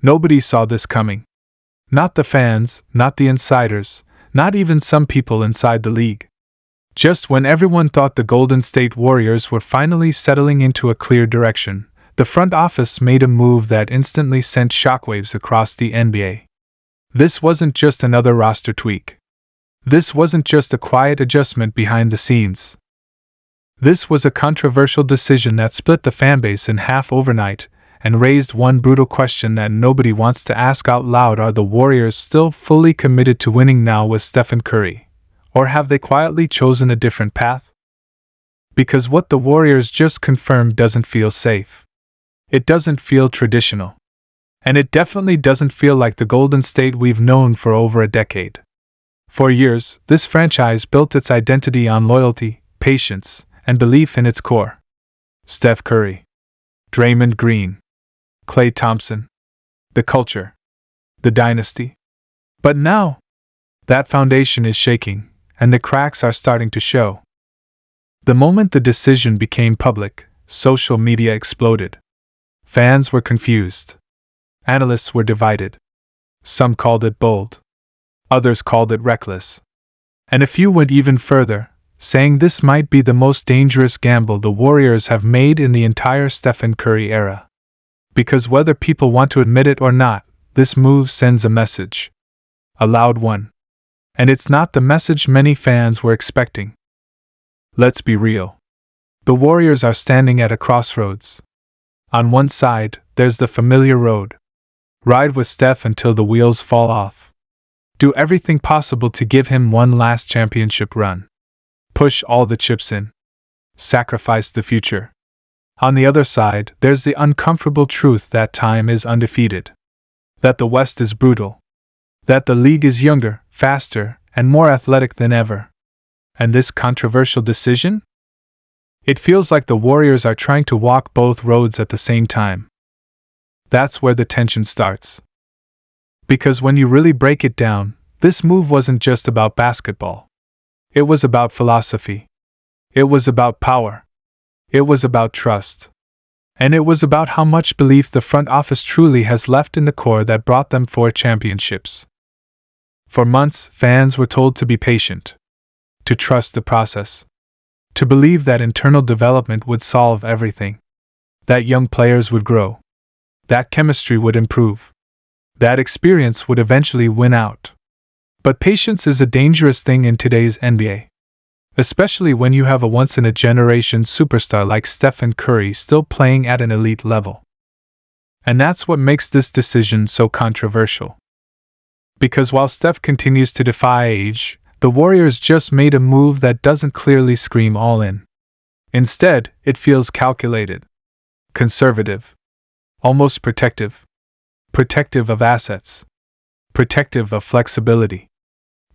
Nobody saw this coming. Not the fans, not the insiders, not even some people inside the league. Just when everyone thought the Golden State Warriors were finally settling into a clear direction, the front office made a move that instantly sent shockwaves across the NBA. This wasn't just another roster tweak. This wasn't just a quiet adjustment behind the scenes. This was a controversial decision that split the fanbase in half overnight and raised one brutal question that nobody wants to ask out loud: are the Warriors still fully committed to winning now with Stephen Curry, or have they quietly chosen a different path? Because what the Warriors just confirmed doesn't feel safe. It doesn't feel traditional. And it definitely doesn't feel like the Golden State we've known for over a decade. For years, this franchise built its identity on loyalty, patience, and belief in its core. Steph Curry, Draymond Green, Klay Thompson, the culture, the dynasty. But now, that foundation is shaking, and the cracks are starting to show. The moment the decision became public, social media exploded. Fans were confused. Analysts were divided. Some called it bold. Others called it reckless. And a few went even further, saying this might be the most dangerous gamble the Warriors have made in the entire Stephen Curry era. Because whether people want to admit it or not, this move sends a message. A loud one. And it's not the message many fans were expecting. Let's be real. The Warriors are standing at a crossroads. On one side, there's the familiar road. Ride with Steph until the wheels fall off. Do everything possible to give him one last championship run. Push all the chips in. Sacrifice the future. On the other side, there's the uncomfortable truth that time is undefeated. That the West is brutal. That the league is younger, faster, and more athletic than ever. And this controversial decision? It feels like the Warriors are trying to walk both roads at the same time. That's where the tension starts. Because when you really break it down, this move wasn't just about basketball. It was about philosophy. It was about power. It was about trust. And it was about how much belief the front office truly has left in the core that brought them 4 championships. For months, fans were told to be patient, to trust the process, to believe that internal development would solve everything, that young players would grow, that chemistry would improve, that experience would eventually win out. But patience is a dangerous thing in today's NBA, especially when you have a once-in-a-generation superstar like Stephen Curry still playing at an elite level. And that's what makes this decision so controversial. Because while Steph continues to defy age, the Warriors just made a move that doesn't clearly scream all in. Instead, it feels calculated, conservative, almost protective. Protective of assets. Protective of flexibility.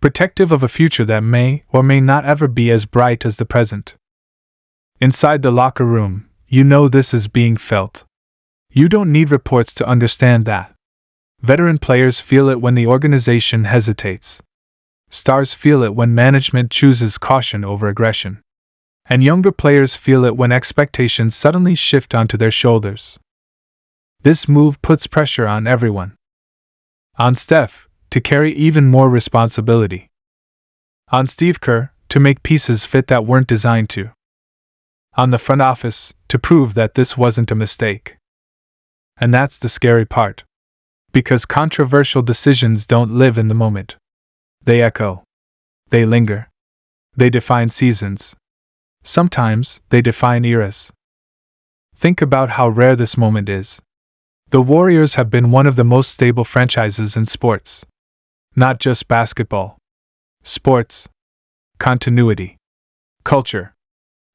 Protective of a future that may or may not ever be as bright as the present. Inside the locker room, you know this is being felt. You don't need reports to understand that. Veteran players feel it when the organization hesitates. Stars feel it when management chooses caution over aggression. And younger players feel it when expectations suddenly shift onto their shoulders. This move puts pressure on everyone. On Steph, to carry even more responsibility. On Steve Kerr, to make pieces fit that weren't designed to. On the front office, to prove that this wasn't a mistake. And that's the scary part. Because controversial decisions don't live in the moment. They echo. They linger. They define seasons. Sometimes, they define eras. Think about how rare this moment is. The Warriors have been one of the most stable franchises in sports. Not just basketball. Sports. Continuity. Culture.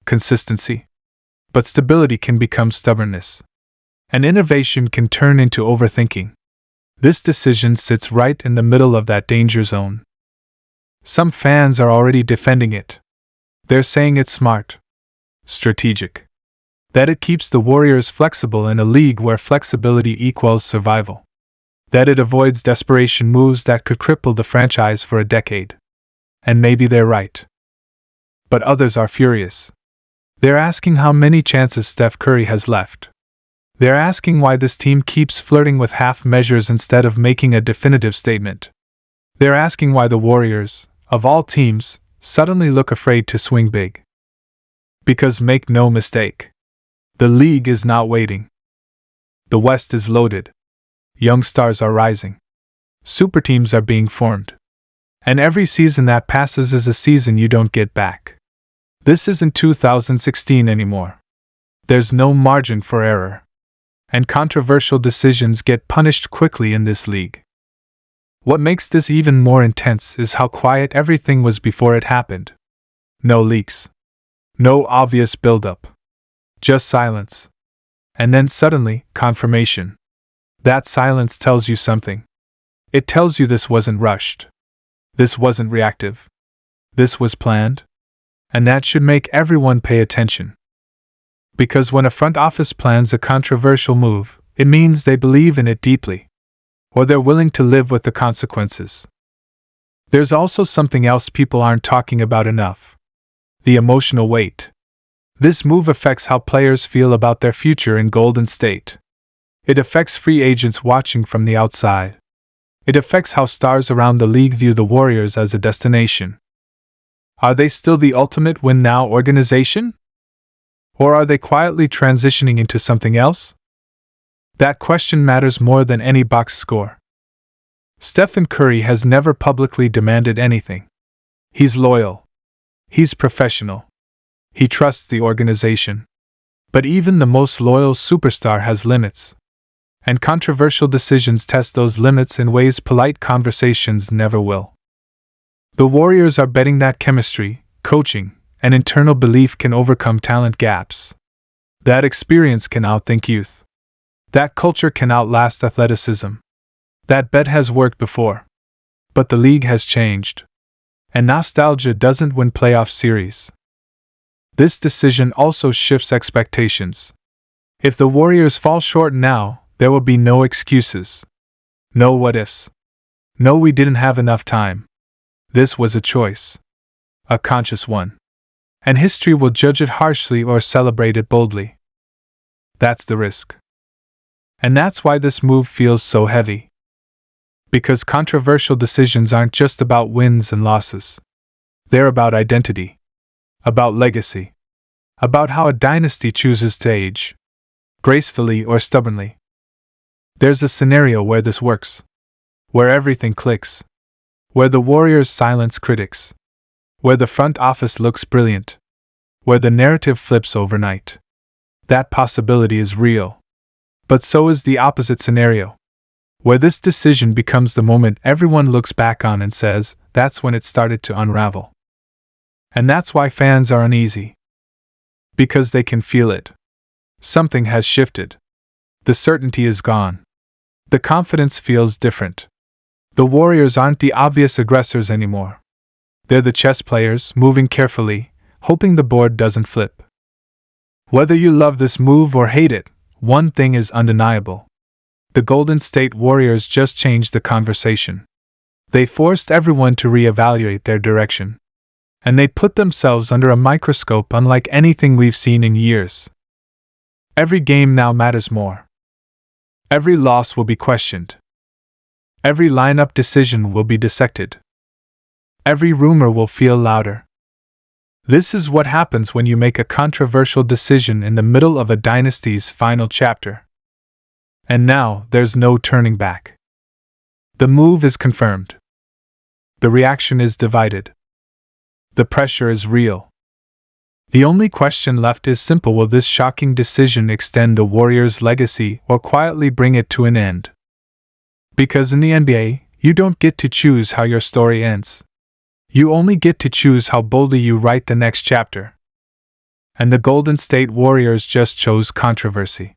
Consistency. But stability can become stubbornness. And innovation can turn into overthinking. This decision sits right in the middle of that danger zone. Some fans are already defending it. They're saying it's smart. Strategic. That it keeps the Warriors flexible in a league where flexibility equals survival. That it avoids desperation moves that could cripple the franchise for a decade. And maybe they're right. But others are furious. They're asking how many chances Steph Curry has left. They're asking why this team keeps flirting with half measures instead of making a definitive statement. They're asking why the Warriors, of all teams, suddenly look afraid to swing big. Because make no mistake, the league is not waiting. The West is loaded. Young stars are rising. Super teams are being formed. And every season that passes is a season you don't get back. This isn't 2016 anymore. There's no margin for error. And controversial decisions get punished quickly in this league. What makes this even more intense is how quiet everything was before it happened. No leaks. No obvious buildup. Just silence. And then suddenly, confirmation. That silence tells you something. It tells you this wasn't rushed. This wasn't reactive. This was planned. And that should make everyone pay attention. Because when a front office plans a controversial move, it means they believe in it deeply. Or they're willing to live with the consequences. There's also something else people aren't talking about enough. The emotional weight. This move affects how players feel about their future in Golden State. It affects free agents watching from the outside. It affects how stars around the league view the Warriors as a destination. Are they still the ultimate win-now organization? Or are they quietly transitioning into something else? That question matters more than any box score. Stephen Curry has never publicly demanded anything. He's loyal. He's professional. He trusts the organization. But even the most loyal superstar has limits. And controversial decisions test those limits in ways polite conversations never will. The Warriors are betting that chemistry, coaching, and internal belief can overcome talent gaps. That experience can outthink youth. That culture can outlast athleticism. That bet has worked before. But the league has changed. And nostalgia doesn't win playoff series. This decision also shifts expectations. If the Warriors fall short now, there will be no excuses. No what-ifs. No we didn't have enough time. This was a choice. A conscious one. And history will judge it harshly or celebrate it boldly. That's the risk. And that's why this move feels so heavy. Because controversial decisions aren't just about wins and losses. They're about identity. About legacy. About how a dynasty chooses to age. Gracefully or stubbornly. There's a scenario where this works. Where everything clicks. Where the Warriors silence critics. Where the front office looks brilliant. Where the narrative flips overnight. That possibility is real. But so is the opposite scenario. Where this decision becomes the moment everyone looks back on and says, that's when it started to unravel. And that's why fans are uneasy. Because they can feel it. Something has shifted. The certainty is gone. The confidence feels different. The Warriors aren't the obvious aggressors anymore. They're the chess players, moving carefully, hoping the board doesn't flip. Whether you love this move or hate it, one thing is undeniable. The Golden State Warriors just changed the conversation. They forced everyone to reevaluate their direction. And they put themselves under a microscope unlike anything we've seen in years. Every game now matters more. Every loss will be questioned. Every lineup decision will be dissected. Every rumor will feel louder. This is what happens when you make a controversial decision in the middle of a dynasty's final chapter. And now, there's no turning back. The move is confirmed. The reaction is divided. The pressure is real. The only question left is simple: will this shocking decision extend the Warriors' legacy or quietly bring it to an end? Because in the NBA, you don't get to choose how your story ends. You only get to choose how boldly you write the next chapter. And the Golden State Warriors just chose controversy.